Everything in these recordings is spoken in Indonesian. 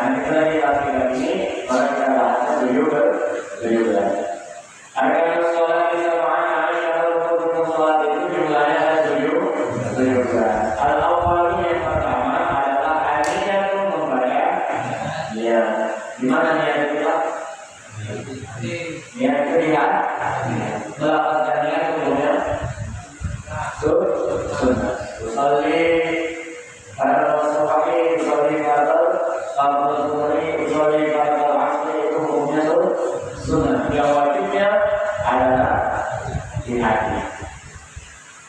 Nah, kita lagi ini maka kita bahasnya beliau. Arkan sholat di samaan syarat sholat itu jumlahnya ada 17. Al-awwal yang pertama adalah niat membayar. Ya, di mana niat kita? Niat pilihan. Melapaskan niat kemudian sunnah. Usolli pada masuk kaki, usolli pada kalau usolli pada asli itu hukumnya sunnah. Yang wajibnya adalah di hati.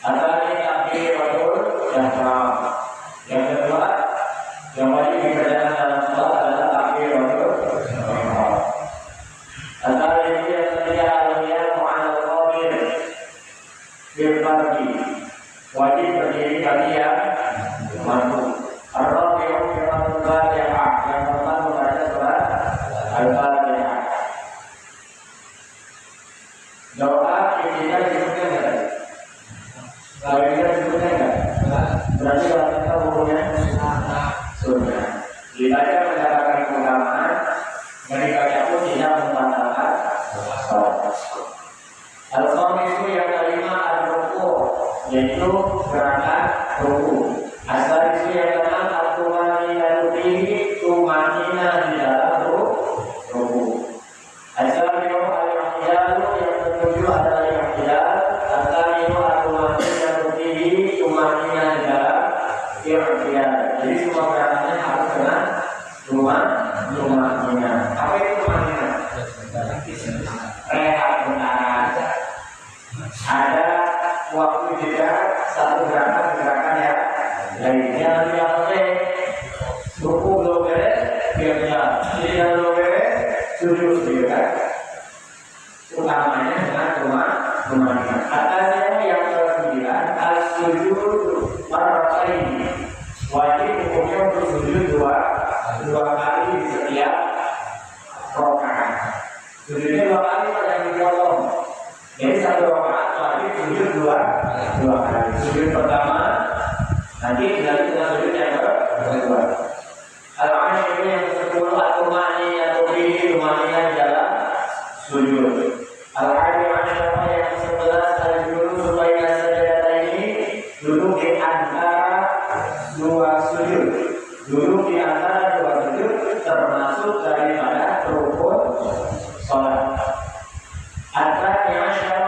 Antara takbiratul ihram. Yang kedua, yang wajib dikerjakan dalam sholat adalah takbiratul ihram. Antara itu yang ketiga adalah mu'anal qadir bil fardi. Wajib berdiri bagi yang mampu. Ar-rabi'u qira'atul Fatihah. Yang pertama membaca surat Al-Fatihah. Doa kita disebutkan enggak? Kalau kita disebutkan enggak? Berarti kalau kita hukumnya sunnah. Dibaca mendapatkan keutamaan, dibaca pun tidak membatalkan sholat. Al-khamisu yang kelima al-ruku', yaitu gerakan ruku'. As-sadisu yang keenam al-tumanina fihi, tumanina di dalam ruku'. As-sabi'u al-i'tidalu yang ketujuh adalah i'tidal. As-sabi'u al-tumanina fihi, tumanina di dalam i'tidal. Jadi semua gerakannya harus dengan tumanina. Apa itu tumanina? Rehat benar. Ada waktu jeda satu gerakan yang lainnya yang ruku belum beres biarnya tidak belum beres sujud juga utamanya dengan tumanina. Atasnya yang ke-9 al-sujud marrataini, wajib hukumnya untuk sujud dua kali di setiap rakaat. Sujudnya 2 kali pada yang dipotong. Jadi satu rakaat wajib sujud dua kali. Sujud pertama nanti dilanjut dengan sujud yang kedua. Al-Ashir yang ke-10 at-tumanina tumanina di dalam sujud. Al-Ashir yang ke-11 al-julus baina sajdataini, duduk di antara dua sujud. Duduk di antara dua sujud termasuk daripada rukun sholat. Al-Ashir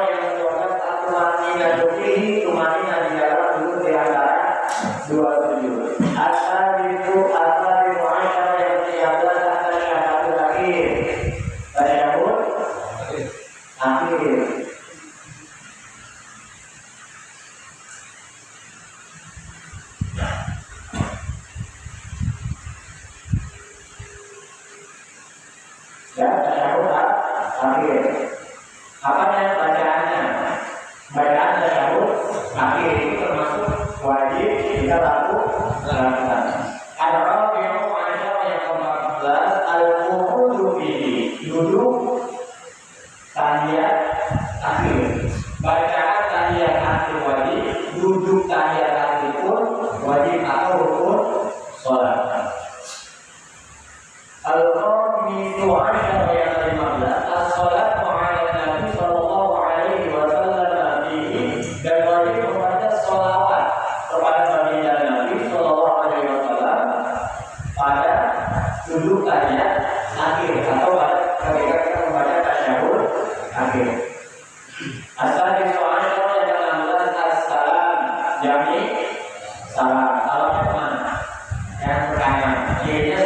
yang ke-12 at-tumanina fihi, tumanina di dalam duduk di antara dua sujud. Al-Ashir yang ke-13 at-tasyahhud akhir. Tasyahhud akhir. Ya, tasyahhud akhir. Apanya bacaannya? Bacaan tasyahhud akhir itu termasuk wajib kita lakukan. Al-Rabi'u Ashar yang ke-14 al-qu'udu fihi, duduk tahiyat akhir. Bacaan tahiyat akhir wajib, duduk tahiyat akhir pun wajib atau rukun sholat. Al-Khamisu Ashar yang ke-15 as-sholatu 'ala Nabi sallallahu alaihi wasallam fihi, dan wajib membaca sholawat kepada baginda Nabi sallallahu alaihi wasallam pada duduk tahiyat akhir atau ketika kita membaca tasyahud akhir. As-sadisu Ashar yang ke-16 as-salam, jami salam. Salamnya kemana? Yang kanan. Kirinya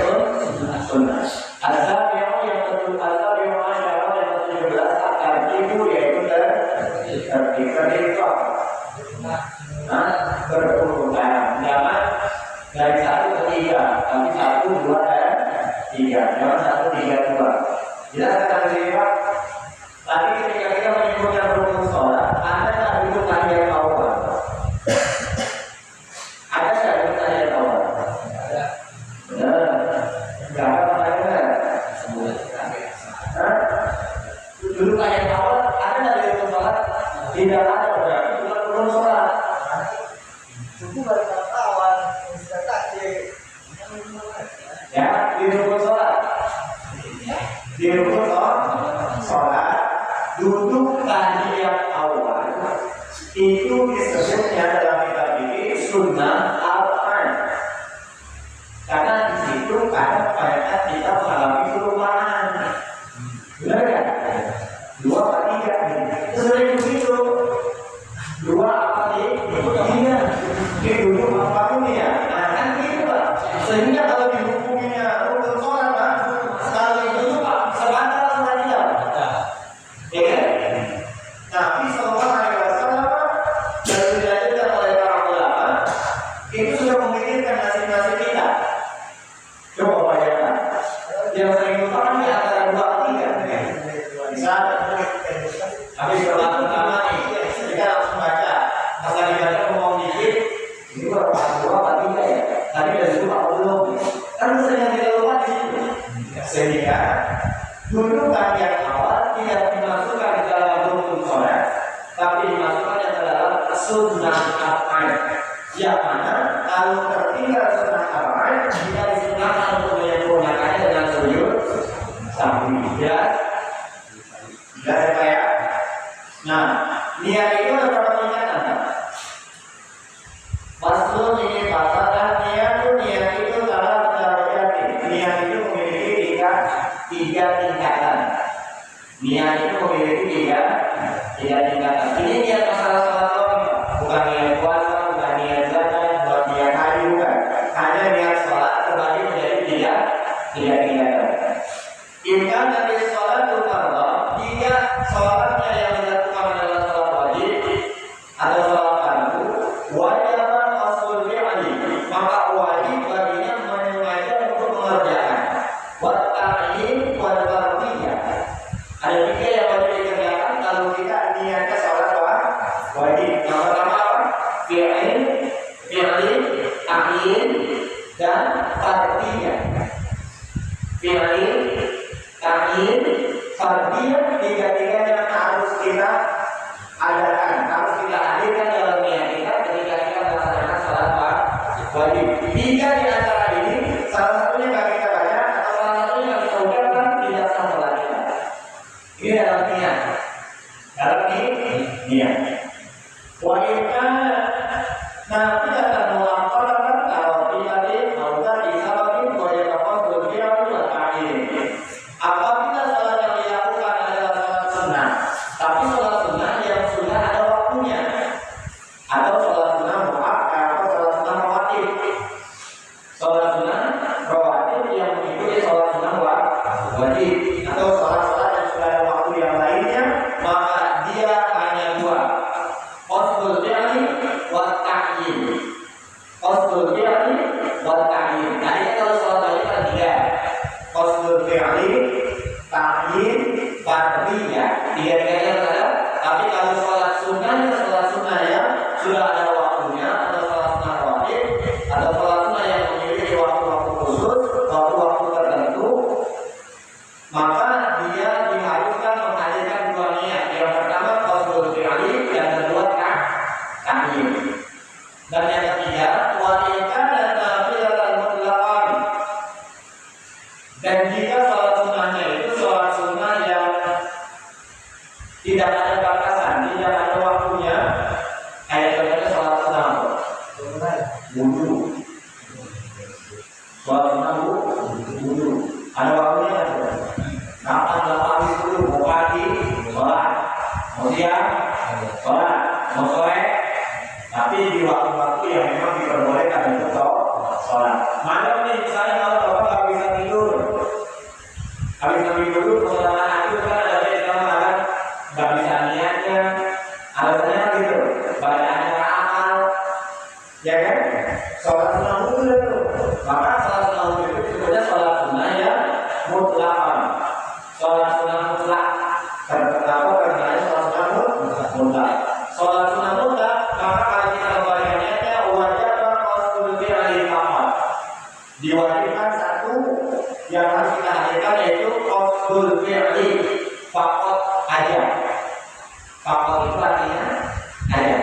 sunnah. Az-sabi'u yang ke-17 at-tartibu, yaitu tertib. Tertib itu apa? Berurutan. Jangan dari 1 ke 3, tapi 1, 2, dan 3. Jangan 1, 3, 2. Jelas kata Pak? Tadi ketika kita menyebutkan rukun sholat, Anda tak duduk tahiyat awal. Ada tak duduk tahiyat awal? Ada. Benar. Enggak ada pertanyaan. Duduk tahiyat awal, ada tak di rukun sholat? Tidak ada, berarti bukan rukun sholat. Subuh baru awal, sudah takjil. Ya, di rukun sholat disebutnya dalam kitab ini sunnah al-an. Karena di situ ada banyak kitab salafi perubahan. Benar kan? 2 apa 3 nih? Sebenarnya begitu. 2 apa 3? Ini dulu apa ini ya? Nah kan gitu Pak. Sehingga kalau dihukuminya rukun sholat Pak, sekali itu Pak sebatal sudah tidak. Ya kan? Nabi Sallallahu Alaihi Wasallam dan dilanjutkan oleh para ulama itu sudah memikirkan nasib-nasib kita. Coba bayangkan, yang sering lupakan di antara 2 atau 3. Misal, habis sholat pertama nih, kita langsung baca. Asal dibaca ngomong dikit, ini berapa 2 atau 3 ya? Tadi dari itu apa belum? Kan sering kita lupa di situ. Sehingga dudukan yang awal tidak dimasukkan ke dalam rukun sholat, tapi dimasukkan ke dalam sunnah al-an. Yang mana kalau tertinggal sunnah al-an, tidak disunahkan untuk menyempurnakannya dengan sujud sahwi. Ya, ya. Nah, niat itu ada berapa tingkatan? Maksud ini pasal niat itu salah darajat. Niat itu memiliki 3 tingkatan. Niat itu memiliki 3 tingkatan. Ini niat masalah sholat doang, bukan niat puasa, bukan niat zakat, bukan niat haji, bukan. Hanya niat sholat terbagi menjadi 3 tingkatan. Imkan dari sholat itu fardhu, jika sholatnya yang dilakukan adalah sholat wajib atau sholat fardu, wajib asul fi'li, maka wajib baginya menyengaja untuk mengerjakan. Wat-ta'yin wal-fardiyah. Ada 3 yang wajib dikerjakan kalau kita niatnya sholat wajib. Yang pertama apa? Fi'li, ta'yin, dan fardiyah. Fi'li, ta'yin, fardiyah, 3-tiganya harus kita adakan, harus kita hadirkan dalam niat kita ketika kita melaksanakan sholat wajib. 3 di antara ini, salah satunya nggak kita baca atau salah satunya nggak kita ucapkan, tidak sah sholat kita. Ini dalam niat. Dalam niat. Wajibkan nanti akan melaksanakan kalau tidak mauta disababin wajib apa berbiar ta'yin. Apabila sholat yang dilakukan adalah sholat sunnah, tapi sholat sunnah yang sudah ada waktunya, atau sholat sunnah muakkad atau sholat sunnah rawatib. Sholat sunnah rawatib yang mengikuti sholat sunnah wajib, atau sholat-sholat yang sudah ada waktu yang lainnya, maka dia hanya 2. Qasdul fi'li wa ta'yin. Qasdul fi'li wa ta'yin. Tadi kalau sholat wajib ada 3. Qasdul fi'li, ta'yin, fardiyah. 3-tiganya ada. Tapi kalau sholat sunnah yang sudah ada waktunya, atau sholat sunnah rawatib, atau sholat sunnah yang memiliki waktu-waktu khusus, waktu-waktu tertentu, maka dia diharuskan menghadirkan 2 niat. Yang pertama qasdul fi'li, yang kedua ta'yin. Dan yang ketiga wajibkan dan nafilatan mutlaqan. Dan jika sholat sunnahnya itu sholat sunnah yang tidak ada batasan, tidak ada waktunya, kayak contohnya sholat sunnah wudu. Sholat sunnah wudu. Ada waktunya kan? Kapan lepas itu mau pagi sholat, mau siang sholat, mau sore. Tapi di waktu-waktu yang memang diperbolehkan untuk sholat. Malam nih, misalnya kalau bapak nggak bisa tidur, habis tidur sholat itu kan ada yang kan nggak bisa niatnya, alasannya gitu, bacaannya amal, ya kan? Sholat sunnah wudu itu, maka sholat sunnah wudu itu sebetulnya sholat sunnah yang mutlak. Sholat sunnah mutlak, kenapa? Karena sholat sunnah mutlak. Sholat sunnah mutlak, maka kalau kita membacakannya wajib qasdul fi'li faqat. Diwajibkan 1 yang harus kita hadirkan, yaitu qasdul fi'li faqat aja. Faqat itu artinya aja.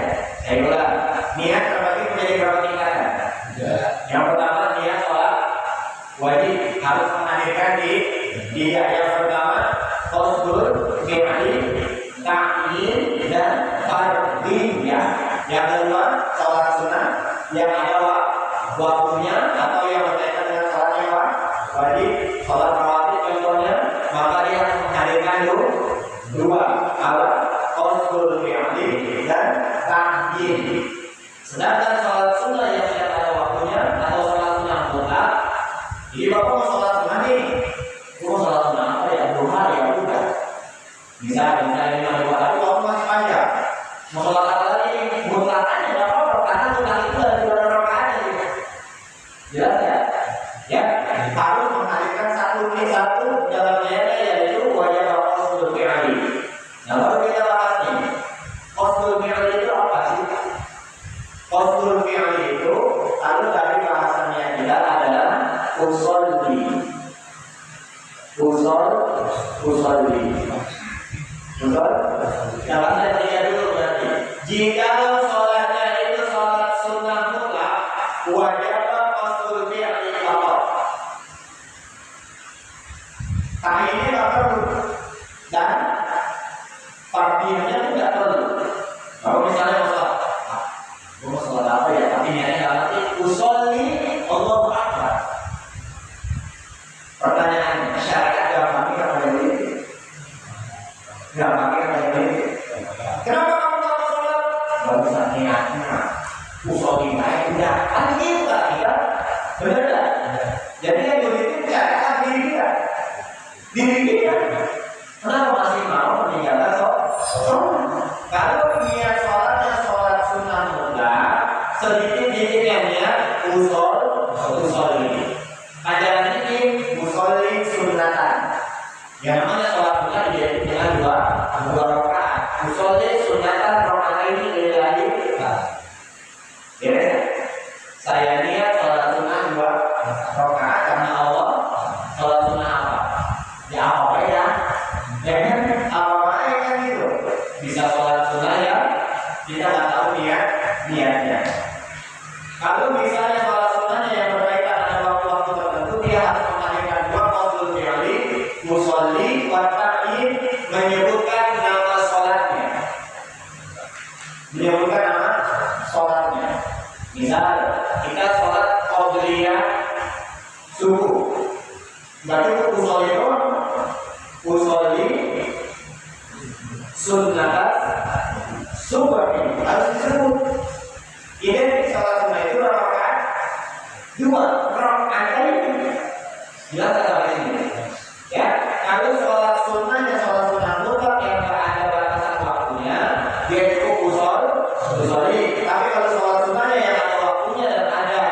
Saya ulang, niat terbagi menjadi berapa tingkatan? Yang pertama niat sholat wajib harus menghadirkan di 3. Yang pertama qasdul fi'li, ta'yin, dan fardiyah. Yang kedua kedua sholat sunnah yang ada waktunya atau yang berkaitan dengan sholat yang wajib, sholat rawatib contohnya, maka dia harus menghadirkan dua alat qasdul fi'li dan tahyin. Sedangkan sholat sunnah yang tidak ada waktunya atau sholat sunnah mutlak, jadi bapak mau sholat sunnah nih, mau sholat sunnah apa ya? Duha ya udah. Bisa ini dua, tapi waktu masih panjang. Mau sholat apa lagi? Mutlak aja nggak apa-apa, karena mutlak itu ada dua rakaat aja. Jelas ya? Ya, harus menghadirkan satu dalam niatnya yaitu wajib qasdul fi'li. Nah, baru kita bahas nih. Qasdul fi'li itu apa sih? Qasdul fi'li itu lalu dari bahasannya kita adalah usolli. Usolli. Betul? Jangan saya lihat dulu berarti. Jika sholatnya itu sholat sunnah mutlak, wajib qasdul fi'li faqat. Ini nggak perlu dan fardiyahnya tidak perlu. Kalau misalnya mau sholat apa ya? Tapi niatnya nggak ngerti. Usolli Allahu Akbar. Pertanyaan masyarakat gampang kayak ini. Gampang kayak ini. Kenapa kamu nggak mau sholat? Nggak bisa niatnya. Usolli baik tidak. Kan gitu kan? Benar tak? Jadi yang begitu cara diri kita. Kenapa masih mau meninggalkan sholat? Kalau niat sholatnya sholat sunnah mutlak, sedikit yang niat usolli. Ajaran ini usolli sunnatan. Yang namanya sholat sunnah identik dengan dua rakaat. Usolli sunnatan rakaatain lillahi. Ya, saya niat sholat sunnah 2 rakaat karena Allah. Sholat sunnah apa? Ya apa ya? Ya kan apa kan gitu. Bisa sholat sunnah ya, kita nggak tahu niatnya. Kalau misalnya sholat sunnahnya yang berkaitan dengan waktu-waktu tertentu, dia harus menghadirkan dua qasdul fi'li, musolli, wa ta'yin, menyebutkan nama sholatnya. Misal kita sholat qabliyah subuh, nggak cukup usolli doang. Usolli sunnat subuh ini harus disebut. Identik sholat sunnah itu rakaat 2 rakaat kali. Jelas tak ini? Ya, kalau sholat sunnahnya sholat sunnah mutlak yang tak ada batasan waktunya, dia cukup usolli. Tapi kalau sholat sunnahnya yang ada waktunya dan ada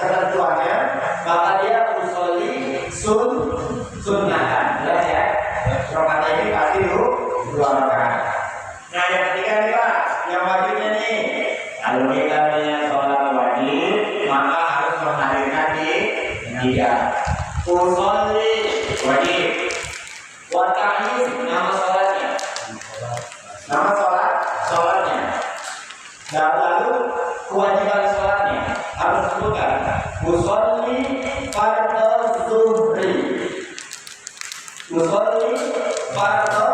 ketentuannya, maka dia usolli sunnatan. Jelas ya? Rakaat ini pasti 2 rakaat. Nah, yang ketiga nih Pak, yang wajibnya nih. Kalau kita punya sholat wajib, maka harus menghadirkan di 3. Usolli wajib. Wa ta'yin nama sholatnya. Nama sholatnya. Dan lalu kewajiban sholatnya harus disebutkan. Usolli fardhu zuhri. Usolli fardhu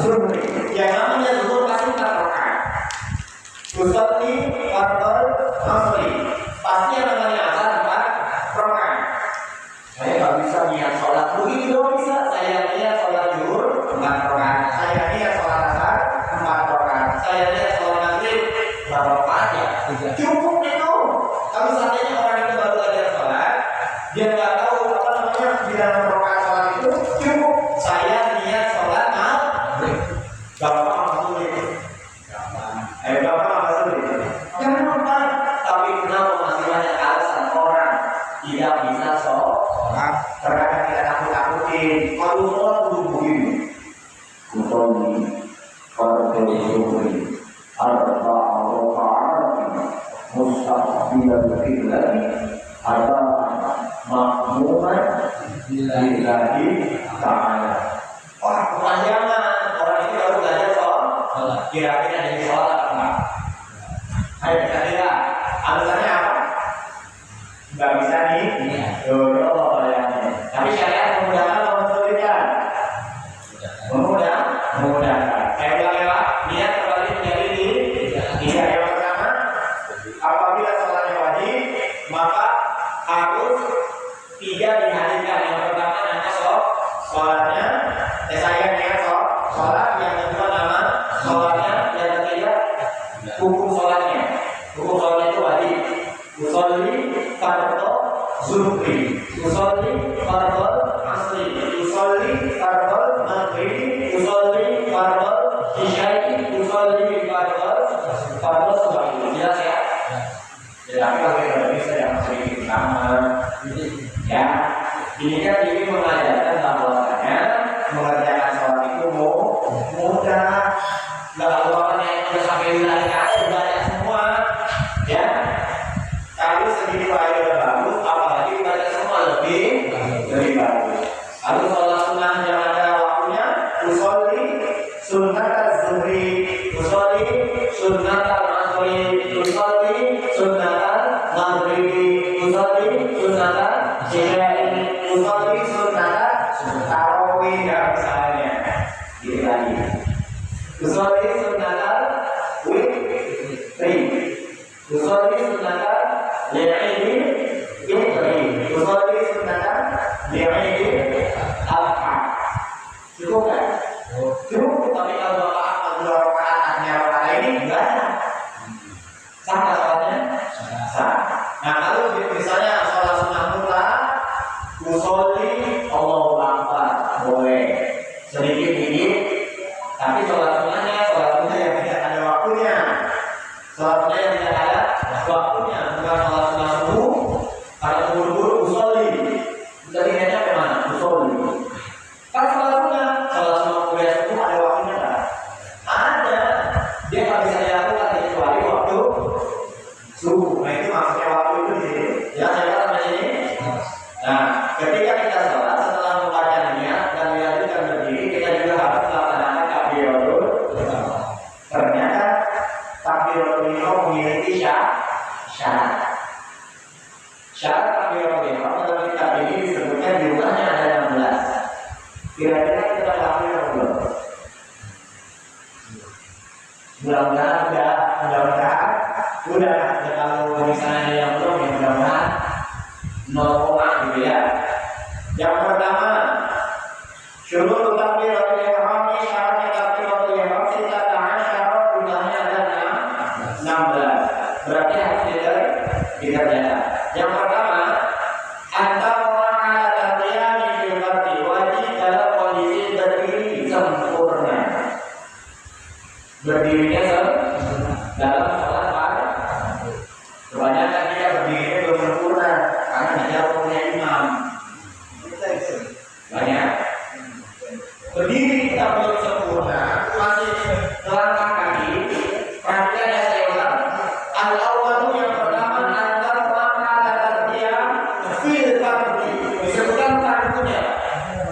zuhri. Yang namanya zuhur pasti 4 rakaat. Usolli fardhu asri. Pasti yang namanya asar 4 rakaat. Saya nggak bisa niat sholat begitu doang bisa. Saya niat sholat zuhur 4 rakaat. Saya niat sholat asar 4 rakaat. Saya niat sholat maghrib berapa rakaat ya? Cukup itu. Kalau seandainya orang itu baru belajar sholat, dia nggak tahu apa namanya di dalam rakaat sholat itu, cukup. Saya niat sholat maghrib. Bapak nggak sulit. Bapak nggak sulit. Kenapa? Tapi kenapa masih banyak alasan orang tidak bisa sholat? Terkadang kita takut-takutin. Kalau sholat dulu begini. Usolli fardhu zuhri arba'a raka'atin mustaqbilal qiblah atau makmuman lillahi ta'ala. Wah, kepanjangan. Orang ini baru belajar sholat. Kira-kira ada di sholat apa enggak? Ayo kita lihat. Alasannya apa? Nggak bisa nih. Tapi syariat memudahkan atau mensulitkan? Memudahkan. Saya ulang ya Pak. Niat kembali menjadi 3. Yang pertama Apabila sholatnya wajib, maka harus 3 dihadirkan. Yang pertama nama sholatnya, saya ingat sholat. Yang kedua nama sholatnya, yang ketiga hukum sholatnya. Hukum sholatnya itu wajib. Usolli fardhu zuhri, usolli fardhu asri, usolli fardhu maghrib, usolli fardhu isya'i, usolli fardhu subuh. Jelas ya? Tapi kalau kita bisa yang sedikit sama, ya, ini kan ini mengajarkan bahwasanya mengerjakan sholat itu mudah. Nggak lupakan yang udah sampai wilayah kaya banyak semua, ya. Kalau sedikit aja udah bagus, apalagi banyak semua lebih bagus. Lalu sholat sunnah yang ada waktunya, usolli sunnat az-zuhri, usolli sunnat al-maghrib, usolli sunnat al-maghribi, usolli sunnat al-isya'i, usolli sunnat tarawih dan misalnya. Ini lagi. Usolli sunnat al-witri, usolli sunnat al-li'idi, usolli sunnat al-li'idi al-ha. Cukup kan? Cukup, tapi kalau dua rakaat hanya rakaat ini enggak. Sah nggak sholatnya? Sah. Nah kalau misalnya sholat sunnah mutlak, usolli Allahu Akbar, boleh sedikit, tapi sholat sunnahnya yang tidak ada waktunya. Sholat sunnah yang tidak ada waktunya, bukan sholat sunnah subuh. Kalau buru-buru usolli, jadi ingatnya ke mana? Usolli. Kan sholat sunnah kuliah subuh ada waktunya nggak? Ada. Dia nggak bisa dilakukan kecuali waktu subuh. Nah itu maksudnya waktu itu di sini. Ya saya kata di sini. Nah ketika kita sholat setelah membaca niat dan dilanjutkan berdiri, kita juga harus melaksanakan takbiratul. Ternyata takbiratul ihram memiliki syarat. Syarat takbiratul ihram dalam kitab ini disebutkan jumlahnya ada 16. Kira-kira kita lakukan belum? Mudah-mudahan udah. Kalau misalnya yang belum, ya mudah-mudahan 0, gitu ya. Yang pertama, syurut takbiratul ihram, syaratnya takbiratul ihram kita tahan syarat jumlahnya ada 16. Berarti harus dikerjakan. Yang pertama, antara berdirinya dalam sholat fardu. Kebanyakan dia berdirinya belum sempurna karena hanya punya imam. Banyak berdiri kita belum sempurna, masih melangkah kaki. Perhatikan ya saya ulang. Al-awwalu yang pertama antara rakaat dia fil fardhi, disebutkan fardunya.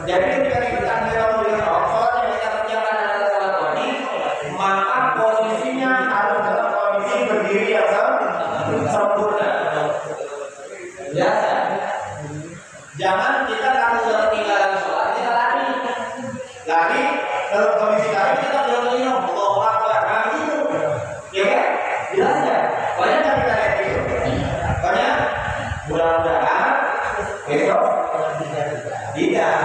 Jadi ketika kita melakukan sholat yang kita kerjakan adalah sholat wajib, maka posisinya harus dalam kondisi berdiri yang sempurna. Biasa. Jangan kita kalau sudah ketinggalan sholat kita lari dalam kondisi lari kita bilang ini Allahu Akbar, nah gitu. Ya kan? Jelas ya? Banyak yang kita lihat itu. Banyak. Mudah-mudahan besok tidak.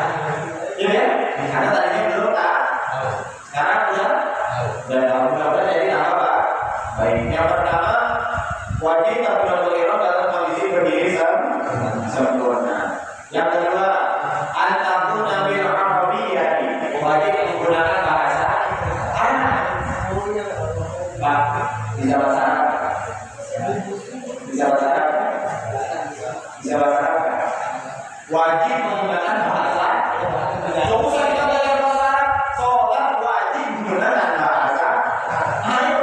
Ya kan? Karena tadinya belum tak. Sekarang udah tahu mudah-mudahan jadi apa? Baik. Yang pertama, wajib takbiratul ihram dalam kondisi berdiri sempurna. Yang kedua, an-takuna bil arabiyyati, wajib menggunakan bahasa Arab. Pak, bisa bahasa Arab? Bisa bahasa Arab? Bisa bahasa Arab? Wajib menggunakan bahasa Arab. Nggak usah kita belajar bahasa Arab. Sholat wajib menggunakan bahasa Arab. Ayo,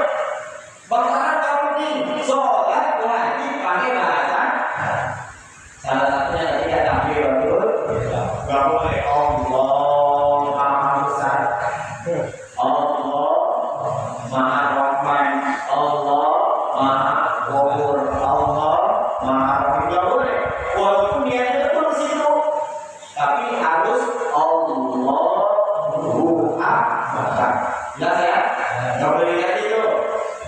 bahasa Arab kamu nih. Sholat wajib pakai bahasa Arab. Salah satunya tadi ada takbiratul. Gak boleh Allah Maha Besar, Allah Maha Rahman, Allah Maha Ghafur, Allah Maha Rahim. Gak boleh. Walaupun niatnya betul di situ, tapi harus Allahu Akbar. Jelas ya? Gak boleh lihat itu.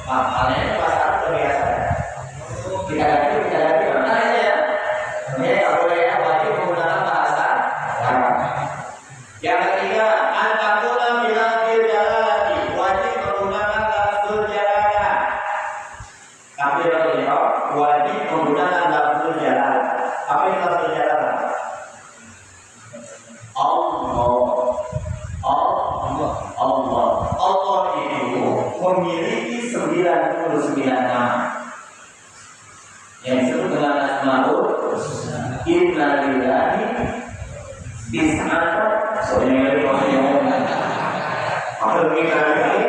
Halnya itu bahasa Arab biasa. ihram wajib menggunakan lafzul jalal. Apa itu lafzul jalal? Allah itu memiliki 99 nama yang disebut dengan Asmaul Inna lillahi tis'ata. Soalnya dari orang kalau kita lihat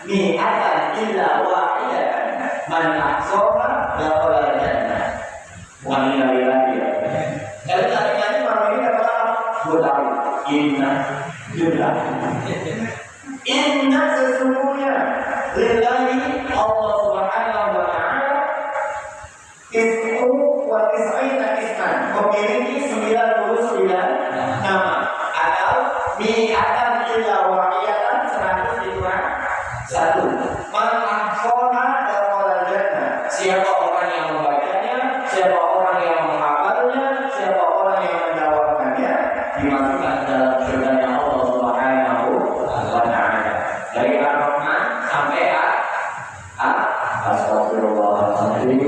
mi'atan illa wahidatan man ahsaha dakhala jannah. Bukan ini lagi ya. Jadi tadi malam ini kata gue tahu inna lillahi. Inna sesungguhnya lillahi Allah Subhanahu wa ta'ala ismu wa tis'ina isman, memiliki 99 nama atau mi'atan illa wahidatan 100 dikurang 1. Man ahsaha dakhala jannah. Siapa orang yang membacanya, siapa orang yang menghafalnya, siapa orang yang menjawabkannya, dimasukkan dalam surganya Allah Subhanahu wa ta'ala. Dari Ar-Rahman sampai Astagfirullahaladzim.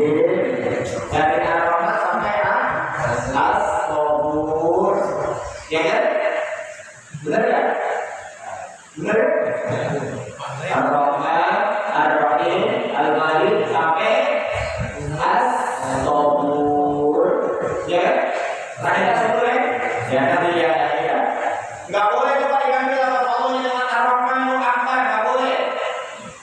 Dari Ar-Rahman sampai As-Sabur. Ya kan? Benar ya? Benar ya? Ar-Rahman, Ar-Rahim, Al-Malik sampai As-Sabur. Ya kan? Tanya Sabur ya? Ya nanti ya. Enggak boleh coba diganti lafaz Allah dengan Ar-Rahmanu Akbar, enggak boleh.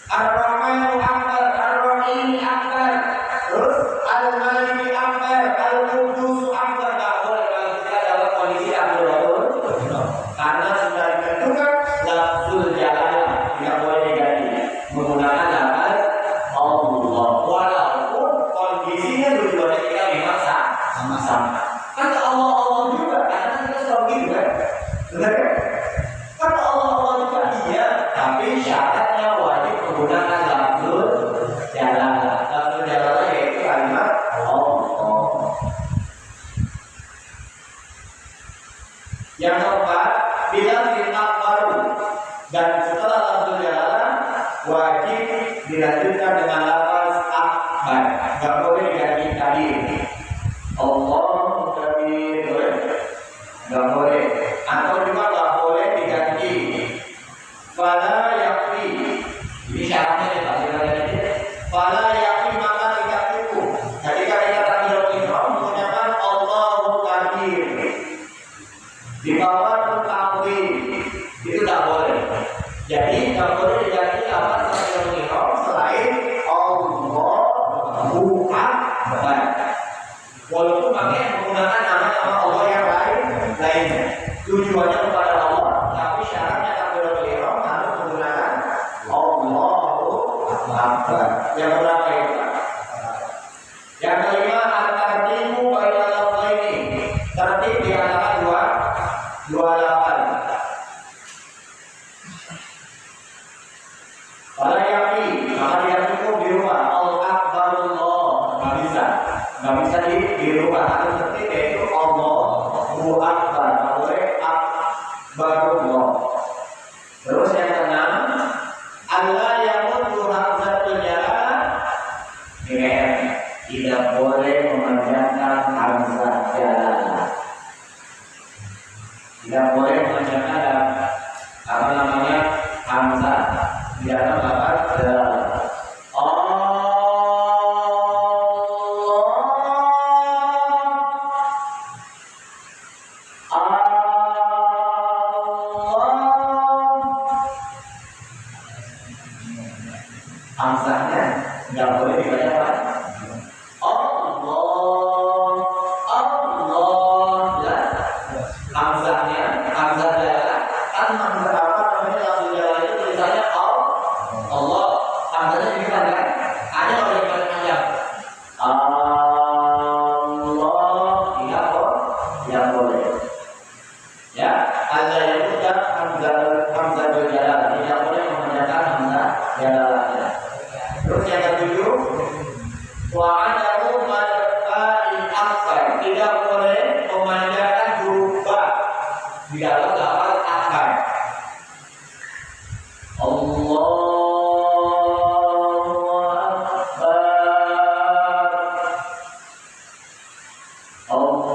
Ar-Rahmanu Akbar, Ar-Rahim Akbar. Terus Al-Malik Akbar, Al-Qudus Akbar, enggak boleh kalau kita dalam kondisi Abdul. Karena sudah ditentukan lafzul jalalah tidak boleh diganti menggunakan lafaz Allah. Walaupun kondisinya dua-duanya kita memang sama-sama. Kata Allah juga, karena kita selalu gitu kan. Benar kan? Kata Allah juga iya, tapi syaratnya wajib menggunakan lafzul jalalah. Lafzul jalalah yaitu kalimat Allah. Yang keempat, bila kita baru dan setelah lafzul jalalah wajib dilanjutkan dengan lafaz akbar. Enggak boleh diganti kabir. Allahu kabir. Enggak boleh. Atau juga enggak boleh diganti fala yakfi. Ini syaratnya ya Pak. Fala yakfi maka tidak cukup. Jadi kalau kita takbiratul ihram menggunakan Allahu kabir di bawah ta'zim itu tidak boleh. Jadi tidak boleh diganti lafaz takbiratul ihram selain Allahu akbar. Walaupun pakai menggunakan nama-nama Allah yang lainnya. Tujuannya kepada Allah, tapi syaratnya takbiratul ihram harus menggunakan Allahu akbar. Yang berapa itu? Yang kelima, at-tartibu bainal lafzaini. Tertib di antara dua lafaz. Kalau yakin, maka dia cukup di rumah Al-Akbarullah. Nggak bisa di rumah. Harus tertib yaitu Allahu Akbar. Boleh Akbarullah. Terus yang keenam, Allah yamuddu hamzatul jalalah. Tidak boleh memanjangkan hamzah jalalah. Tidak boleh memanjangkan apa namanya hamzah di dalam lafaz jalalah. Hamzahnya nggak boleh dibaca apa? Allah. Hamzah jalalah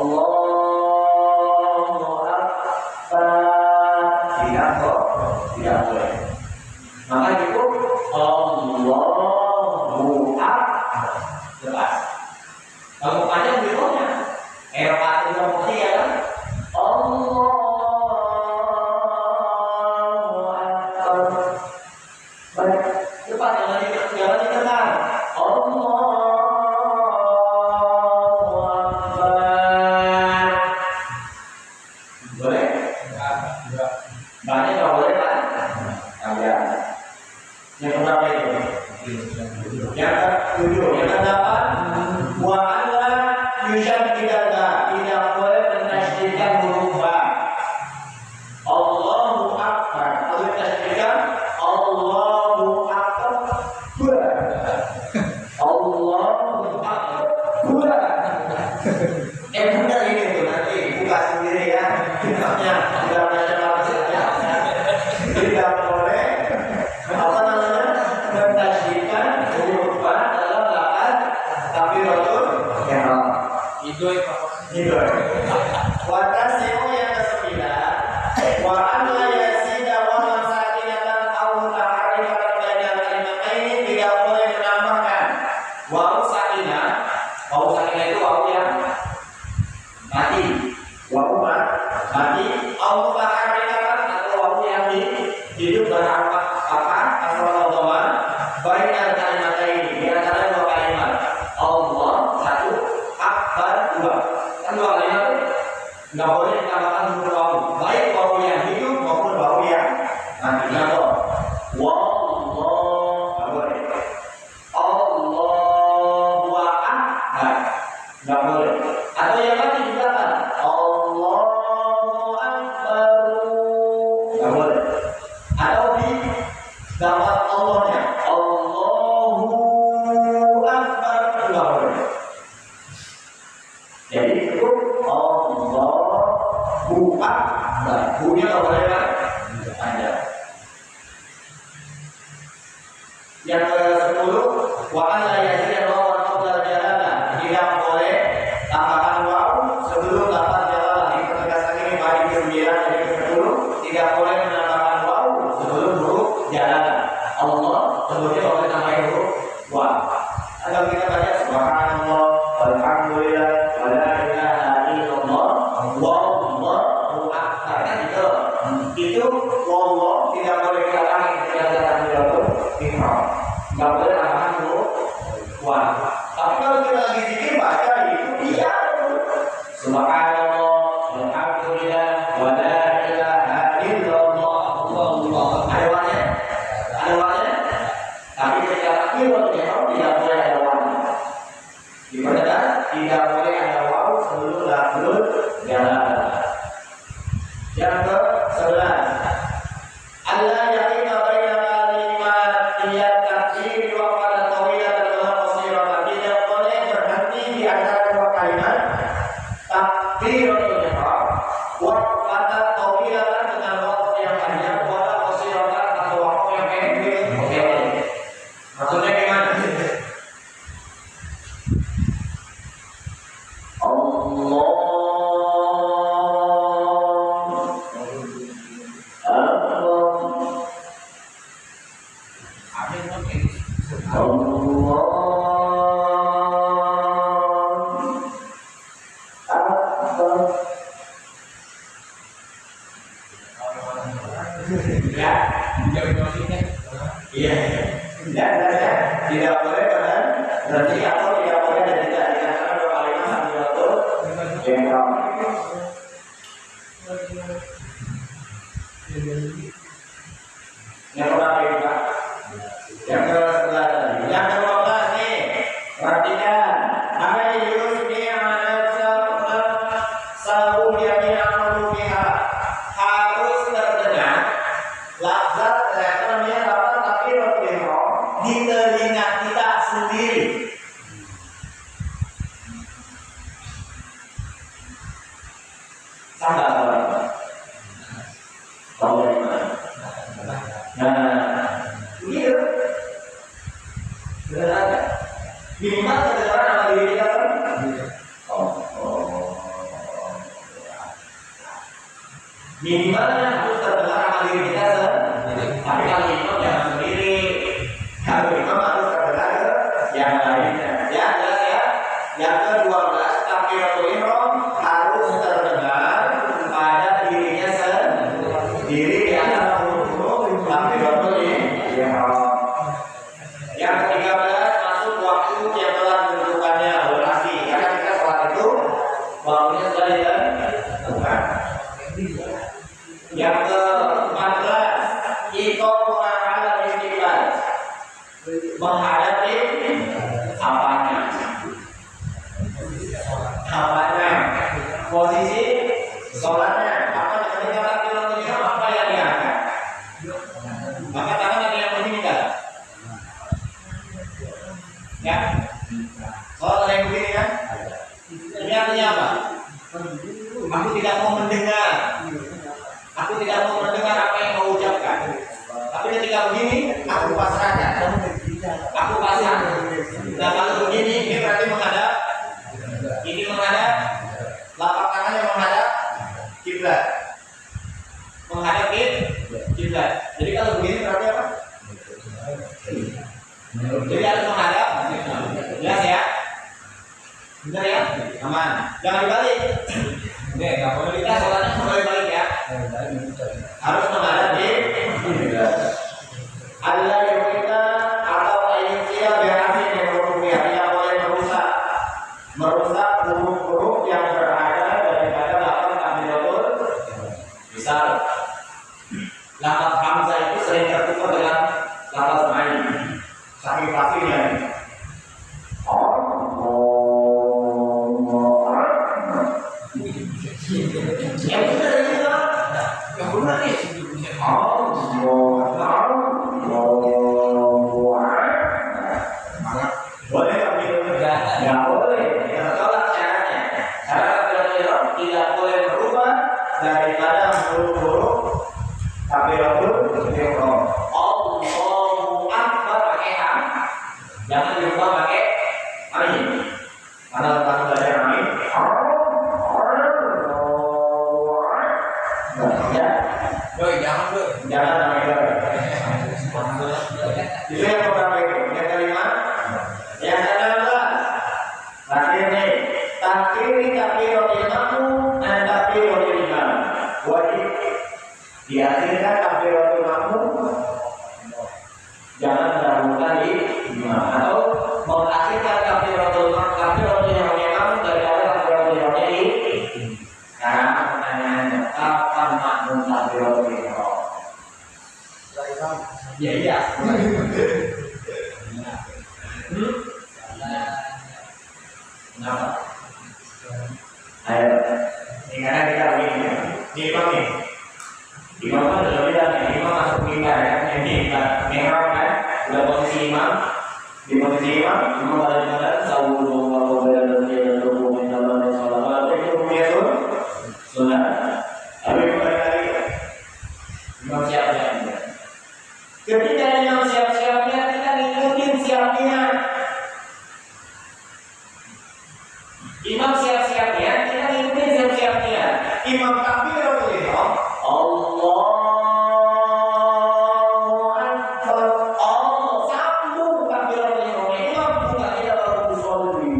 Allahu Akbar. Tidak boleh. Maka itu Allahu Akbar. Lepas. Kalau panjang berikutnya, Eropa itu putih ya kan? Allahu Akbar. Baik, cepat jangan ditenang. Allahu Akbar. Boleh? Banyak nggak boleh kan? Ya. Yang pertama itu. Yang ketujuh, yang kedelapan, wa alla yusyaddidallah, tidak boleh mentasydidkan huruf ba. Allahu Akbar. Kalau ditasydidkan Allahu Akbar. Allahu Akbar. Benar ini tuh nanti buka sendiri ya. Kitabnya sudah nasional saja. Tidak boleh apa namanya mentasydidkan huruf ba dalam lafaz takbiratul ihram. Itu Watasimu yang kesembilan, wa an la yazida wa man sakinatan aw mutaharrifatan bainal kalimataini, tidak boleh menambahkan wawu sakinah. Wawu sakinah itu wawu yang mati, wawu mati, aw mutaharrifatan atau wawu yang hidup berharap apa asal Allah bainal kalimataini, di antara dua kalimat. Allah satu, Akbar dua. Kan dua kalimat. Nggak boleh ditambahkan huruf wawu, baik wawu yang hidup maupun wawu yang mati. Contoh, wallah nggak boleh. Allahu Akbar nggak boleh. Atau yang mati juga kan, Allahu Akbar nggak boleh. Atau di dapat Allahnya, Allahu Akbar nggak boleh. Jadi itu Allahu Akbar. Bunyi nggak boleh kan? Ada. Yang ke-10, wa an la yazida wawu qabla jalalah, tidak boleh tambahkan wawu sebelum lafaz jalalah. Di penegasan ini bagi ke-9 dan ke-10 tidak boleh menambahkan wawu sebelum huruf jalalah. Allah sebelumnya boleh tambahin huruf wawu. Agar kita baca subhanallah walhamdulillah wala ilaha illallah wallahu akbar. Kan itu wallah tidak boleh kita ulangi ketika kita takbiratul ihram. Enggak boleh tambahan huruf wawu. Tapi kalau kita lagi zikir baca itu iya. Subhanallah walhamdulillah wala ilaha illallah wallahu. Ada wawunya? Ada wawunya? Tapi ketika takbiratul ihram tidak boleh ada wawu. Gimana? Tidak boleh ada wawu sebelum lafzul jalalah. Yang ke-11, Allah yaqina baina kalimatiyyat takbir wa qala tawilatan wa qasiratan, tidak boleh berhenti di antara dua kalimat takbiratul ihram wa qala tawilatan dengan waktu yang panjang wa qasiratan atau waktu yang pendek. Oke. Maksudnya gimana? Allah tidak boleh berarti atau tidak boleh dan tidak dikatakan dua kalimat takbiratul ihram. Yang pertama juga, yang ke-11 tadi, yang ke-12 nih, perhatikan. Ayyusmi ala sahul yamin amalu biha, harus terdengar lafaz namanya lafaz takbiratul ihram di telinga kita sendiri. Sama apa? Tahu dari mana? Nah, begitu. Benar ada. Minimal kedengaran sama diri kita sendiri. Apanya? Posisi sholatnya. Apa ketika takbiratul ihram apa yang diangkat? Maka tangan ada yang begini kan? Ya. Sholat ada yang begini kan? Ini artinya apa? Aku tidak mau mendengar. Aku tidak mau mendengar apa yang mau ucapkan. Tapi ketika begini, aku pasrahkan. Aku pasrah. Nah kalau begini, ini berarti menghadap. Ini menghadap. Lapak tangannya menghadap kiblat. Menghadap kiblat. Jadi kalau begini berarti apa? Jadi harus menghadap. Jelas ya? Benar ya? Aman. Jangan dibalik. Oke, nggak boleh kita sholatnya boleh balik ya. Harus menghadap kiblat. Allah yang kita atau inisial berarti yang berhubungan yang boleh merusak huruf-huruf yang berada daripada lafaz takbiratul. Misal lafaz hamzah itu sering tertukar dengan lafaz ain. Saking pastinya. Yang benar ini lah. Yang benar nih. Boleh tapi nggak boleh. Kita tolak caranya. Cara takbiratul tidak boleh berubah daripada huruf-huruf takbiratul ihram. Allahu Akbar pakai ham. Jangan dirubah pakai ain. Karena kalau belajar ain, jangan pakai itu yang pertama itu. Yang kelima, yang kedua, terakhir nih, takbiratul ihram dan takbiratul ihram wajib diakhirkan takbiratul ihram. Jangan mendahulukan di imam atau mengakhirkan takbiratul ihram daripada takbiratul ihramnya di. Sekarang pertanyaannya, kapan makmum takbiratul ihram? Ya iya. Kenapa? Ayo, ini karena kita begini. Ini imam nih. Imam kan sudah beda nih. Imam masuk mimbar ya. Ini mihrab kan. Sudah posisi imam. Di posisi imam balik badan. Sawulu wa badan dan tubuh minallah dan salam. Itu hukumnya sunnah. Tapi kembali lagi. Imam siap-siap. Ketika imam siap-siapnya, kita ngikutin siapnya. Imam siap-siapnya, kita ngikutin siap-siapnya. Imam takbiratul ihram, Allahu Akbar. Allah sambung takbiratul ihram. Imam buka tidak baru usolli.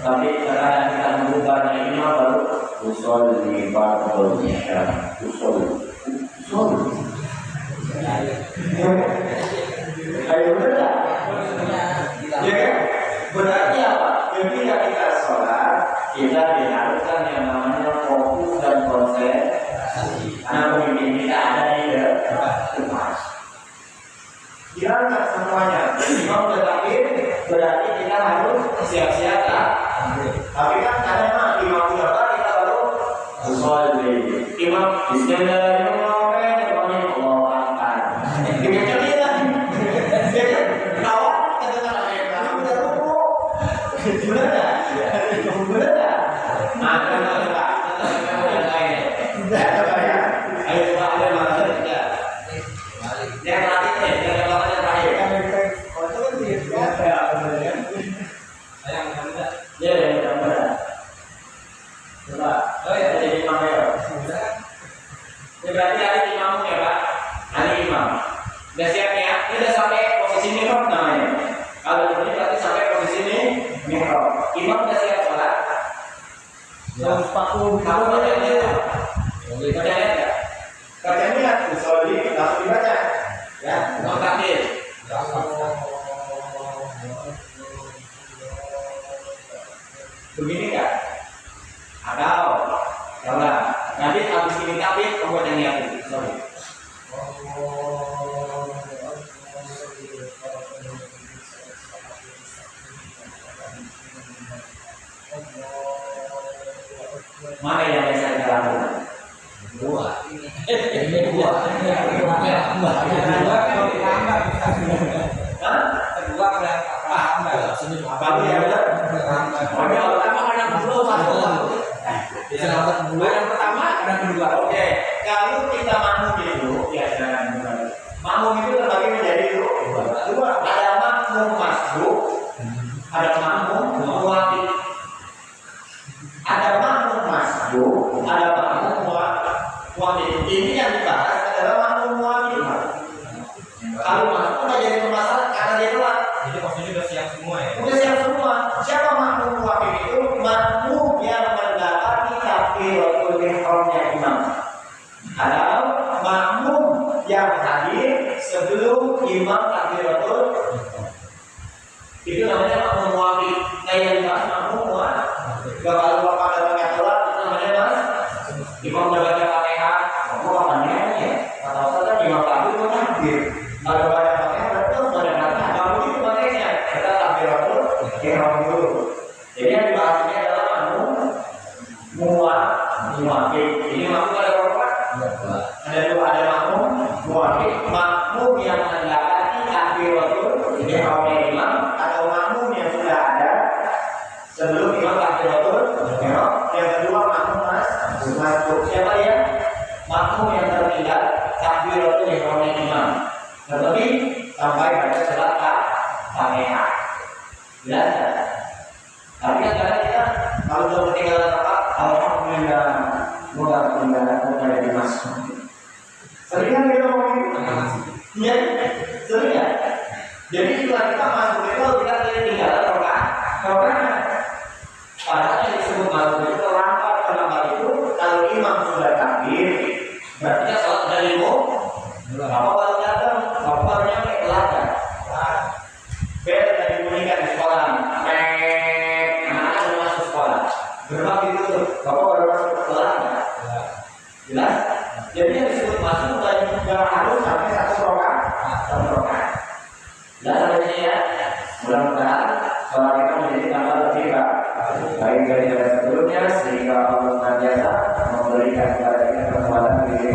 Tapi kadang kita mengubahnya imam baru usolli ba'dal isya. Usolli. Ayo benar. Ya kan? Berarti apa? Ketika kita sholat, kita diharuskan yang namanya fokus dan konsentrasi. Karena pemimpin kita ada di depan. Diangkat semuanya. Imam bertakbir, berarti kita harus siap-siap kan? Tapi kan karena imam sudah kita baru usolli. Imam bismillahirrahmanirrahim. Allahu Akbar. Berarti ada imam ya Pak? Ada imam. Udah siap ya? Ini udah sampai posisi mihrab namanya. Kalau ini berarti sampai posisi ini mihrab. Imam udah siap sholat. Kamu baca lihat? Baca lihat ya? Baca lihat usolli langsung dibaca. Ya, mau takbir. Begini kan? Atau coba nanti habis ini takbir kamu yang lihat. Sorry. Mana yang bisa kita lakukan? Dua. Ini dua. Kedua kalau ditambah bisa. Kedua tambah. Baru ya benar. Yang pertama kadang kedua masuk. Bisa dapat dua. Yang pertama kadang kedua. Oke, kalau kita makmum itu ya jangan makmum itu terbagi menjadi dua. Ada makmum masbuk, ada makmum muwafiq. Ada makmum masbuk, ada makmum muwafiq. Ini yang dibahas adalah makmum muwafiq. Kalau masbuk tidak jadi permasalahan karena dia telat. Jadi maksudnya sudah siap semua ya. Udah siap semua. Siapa makmum muwafiq itu? Makmum yang mendapati takbiratul ihramnya imam. Atau makmum yang hadir sebelum imam takbiratul. Itu namanya makmum muwafiq. Yang dibahas makmum muwafiq. Kalau bapak datangnya telat itu namanya mas. Imam udah baca Fatihah. Kamu apanya ya? Kalau saja imam takbir itu hadir. Kalau baca Fatihah betul pada kata kamu itu makanya kita takbiratul ihram dulu. Jadi yang dibahas ini adalah makmum muwafiq. Ini makmum ada berapa? Ada dua, ada makmum muwafiq, makmum yang mendapati takbiratul ihramnya imam, atau makmum yang sudah ada sebelum imam takbiratul ihram. Yang kedua makmum masbuk. Siapa ya? Makmum yang tertinggal takbiratul ihramnya imam. Terlebih sampai baca surat Fatihah. Jelas ya? Tapi kadang kita kalau sudah ketinggalan apa? Alhamdulillah, mudah-mudahan mulai dimasuk. Sering kan kita ngomong gitu? Iya, sering ya. Jadi setelah kita masuk itu kita ketinggalan rokaat. Padahal yang disebut masuk itu terlambat itu kalau imam sudah takbir, berarti kita sholat dari apa baru datang, apa baru nyampe telat kan? Bel tadi bunyikan di sekolah, anak-anak sudah masuk sekolah. Gerbang ditutup, bapak baru masuk telat kan? Jelas? Jadi yang disebut masuk nggak harus sampai satu rokaat. Jelas sampai sini ya. Mudah-mudahan sholat kita menjadi tambah lebih baik dari yang sebelumnya sehingga Allah senantiasa memberikan kepada kita kekuatan di